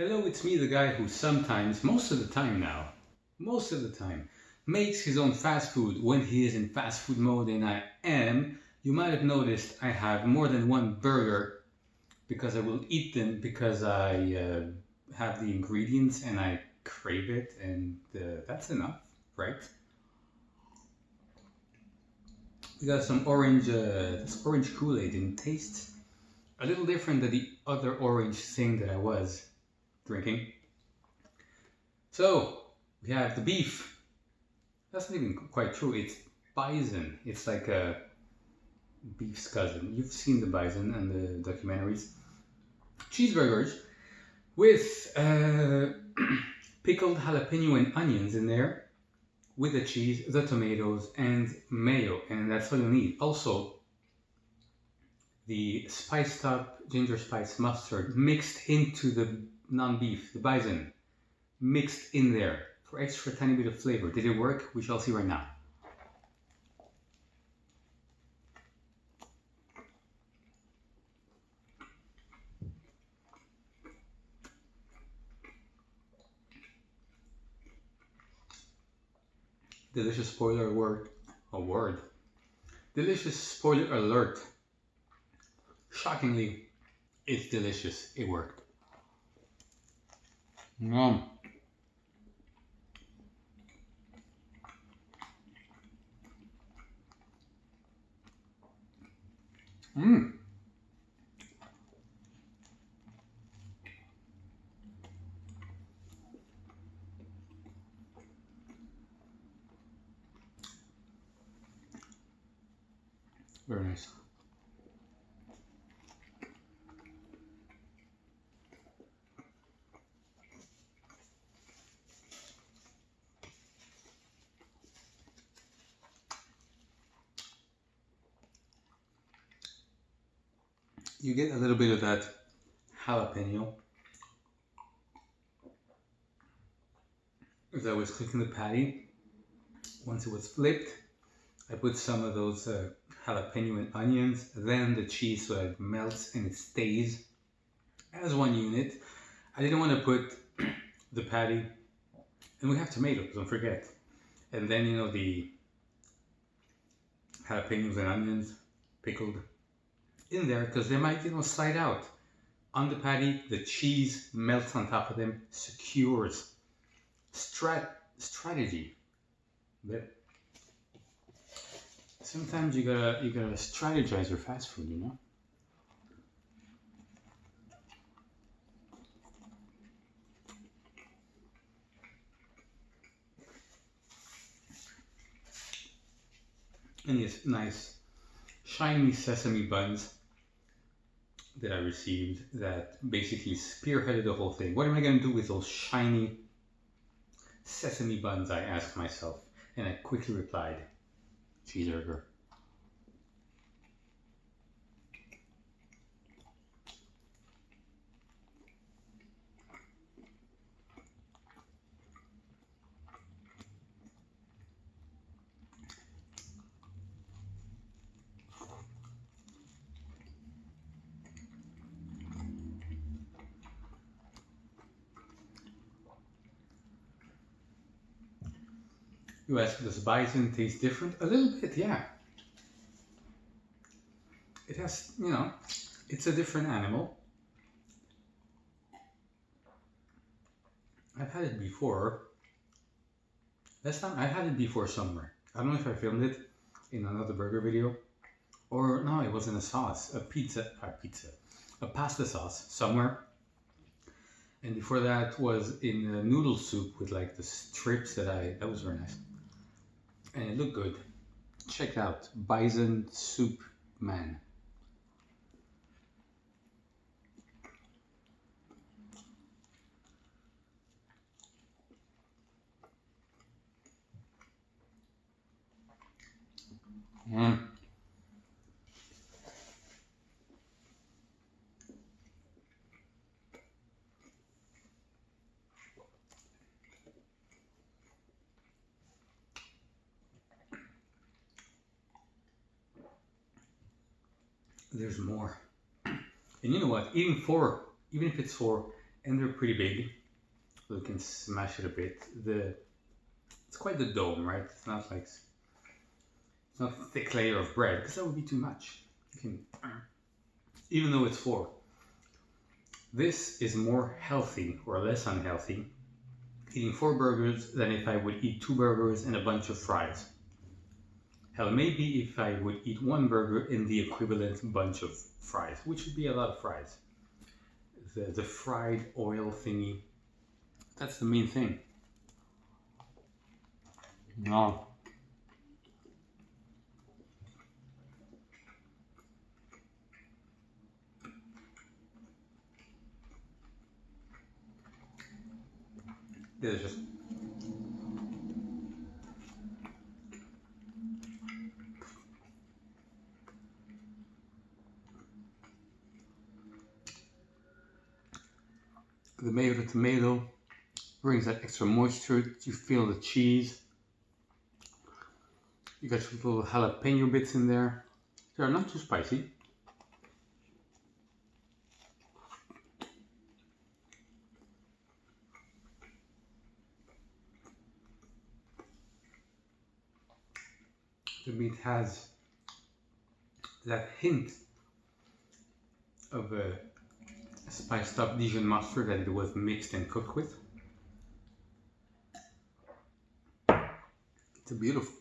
Hello, it's me, the guy who sometimes, most of the time, makes his own fast food when he is in fast food mode, and I am. You might have noticed I have more than one burger because I will eat them because I have the ingredients and I crave it, and that's enough, right? We got some orange, this orange Kool-Aid, and tastes a little different than the other orange thing that I was drinking. So we have the beef. That's not even quite true. It's bison. It's like a beef's cousin. You've seen the bison and the documentaries. Cheeseburgers with pickled jalapeno and onions in there, with the cheese, the tomatoes, and mayo, and that's all you need. Also, the spiced up ginger spice mustard mixed into the non-beef, the bison, mixed in there for extra tiny bit of flavor. Did it work? We shall see right now. Delicious spoiler alert. Delicious spoiler alert. Shockingly, it's delicious. It worked. Mmm. Mmm. Very nice. You get a little bit of that jalapeno. As I was cooking the patty, once it was flipped, I put some of those jalapeno and onions, then the cheese so that it melts and it stays as one unit. I didn't want to put the patty, and we have tomatoes, don't forget. And then, you know, the jalapenos and onions pickled in there because they might, you know, slide out. On the patty, the cheese melts on top of them, secures. Strategy. But sometimes you gotta strategize your fast food, you know. And these nice shiny sesame buns that I received that basically spearheaded the whole thing. What am I going to do with those shiny sesame buns, I asked myself, and I quickly replied, cheeseburger. You ask, does bison taste different? A little bit, yeah. It has, you know, it's a different animal. I've had it before. Last time I had it before somewhere. I don't know if I filmed it in another burger video, or no, it was in a sauce, a pasta sauce somewhere. And before that was in a noodle soup with like the strips that was very nice. And it looked good. Check it out, Bison Soup Man. There's more. And you know what? Even if it's for and they're pretty big, so you can smash it a bit. It's quite the dome, right? It's not like it's not a thick layer of bread because that would be too much. You can, even though it's 4, this is more healthy or less unhealthy eating 4 burgers than if I would eat 2 burgers and a bunch of fries. Hell, maybe if I would eat 1 burger and the equivalent bunch of fries, which would be a lot of fries. The fried oil thingy, that's the main thing. No. Delicious. The mayo, the tomato brings that extra moisture. You feel the cheese. You got your little jalapeno bits in there. They are not too spicy. The meat has that hint of a spiced up Dijon mustard that it was mixed and cooked with. It's beautiful.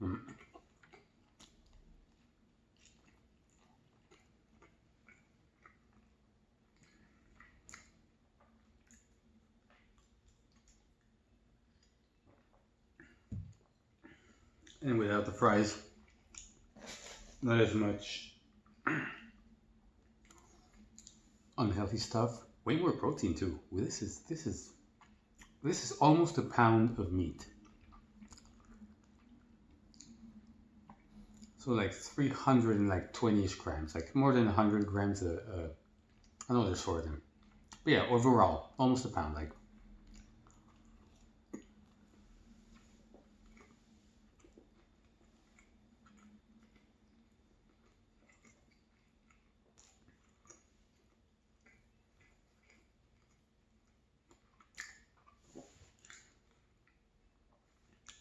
Mm. And without the fries, not as much unhealthy stuff. Way more protein too. Well, this is almost a pound of meat. So like 320-ish grams, like more than 100 grams I know there's 4 of them. But yeah, overall, almost a pound. Like,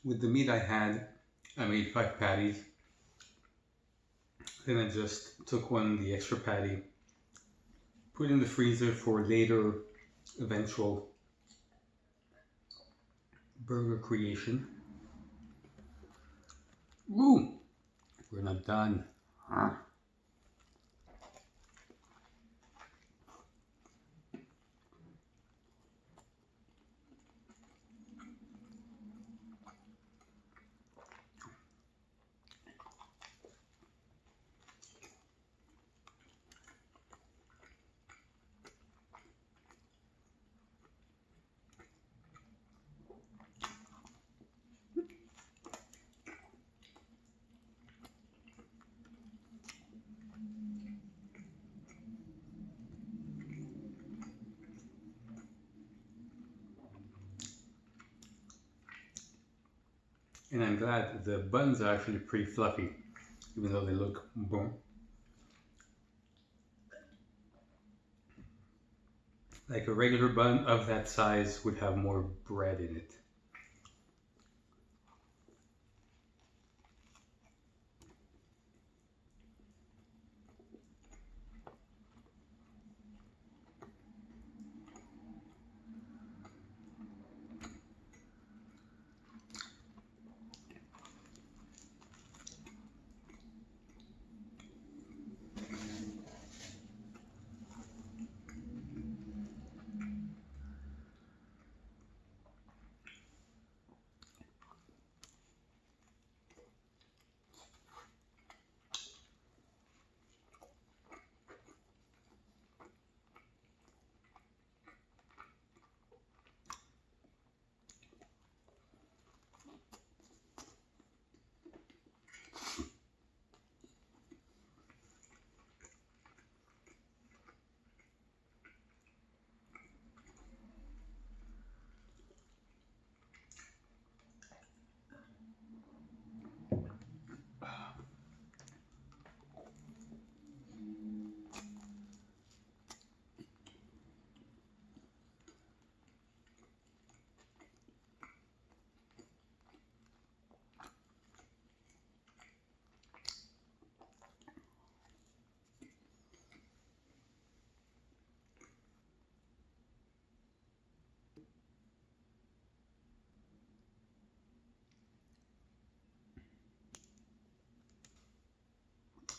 with the meat I made 5 patties. Then I just took the extra patty, put it in the freezer for later eventual burger creation. Woo! We're not done. Huh? And I'm glad the buns are actually pretty fluffy, even though they look bon. Like a regular bun of that size would have more bread in it.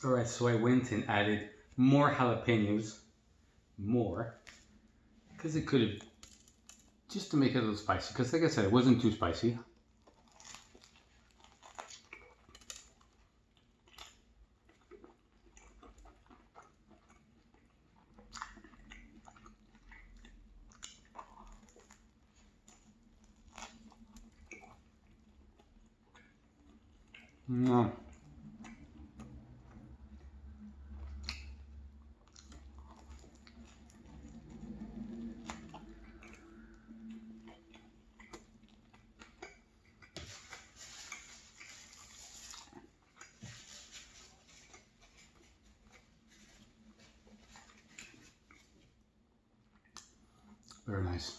Alright, so I went and added more jalapenos. More. Because it could have, just to make it a little spicy. Because like I said, it wasn't too spicy. No. Very nice.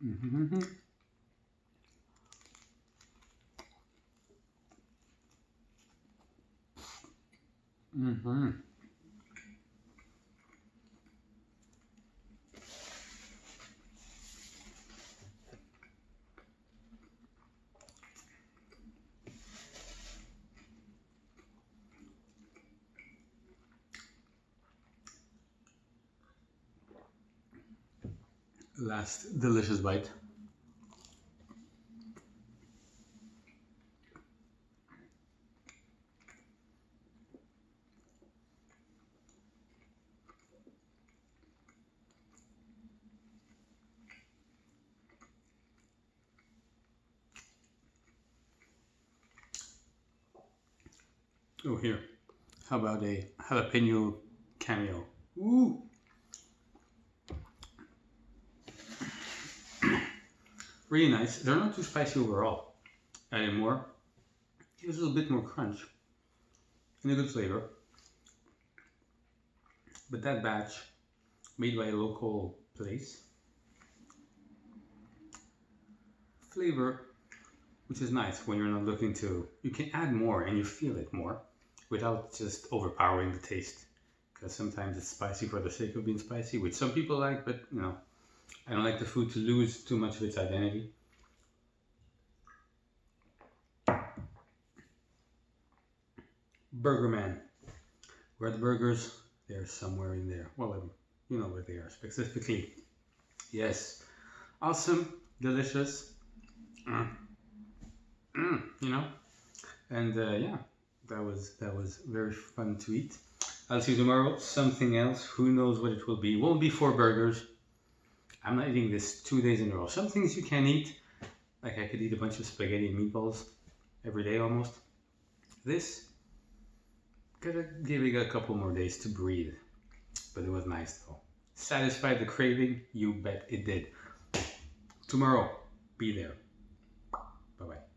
Mm-hmm. Mm-hmm. Last delicious bite. Oh, here. How about a jalapeno cameo? Ooh. Really nice. They're not too spicy overall. Adding more gives a little bit more crunch and a good flavor. But that batch, made by a local place, flavor, which is nice when you're not looking to, you can add more and you feel it more without just overpowering the taste. Because sometimes it's spicy for the sake of being spicy, which some people like, but you know, I don't like the food to lose too much of its identity. Burger Man. Where are the burgers? They're somewhere in there. Well, you know where they are specifically. Yes. Awesome. Delicious. You know? And yeah, that was very fun to eat. I'll see you tomorrow. Something else. Who knows what it will be. Won't be 4 burgers. I'm not eating this 2 days in a row. Some things you can eat. Like I could eat a bunch of spaghetti and meatballs every day almost. This, gotta give it a couple more days to breathe. But it was nice though. Satisfied the craving? You bet it did. Tomorrow, be there. Bye-bye.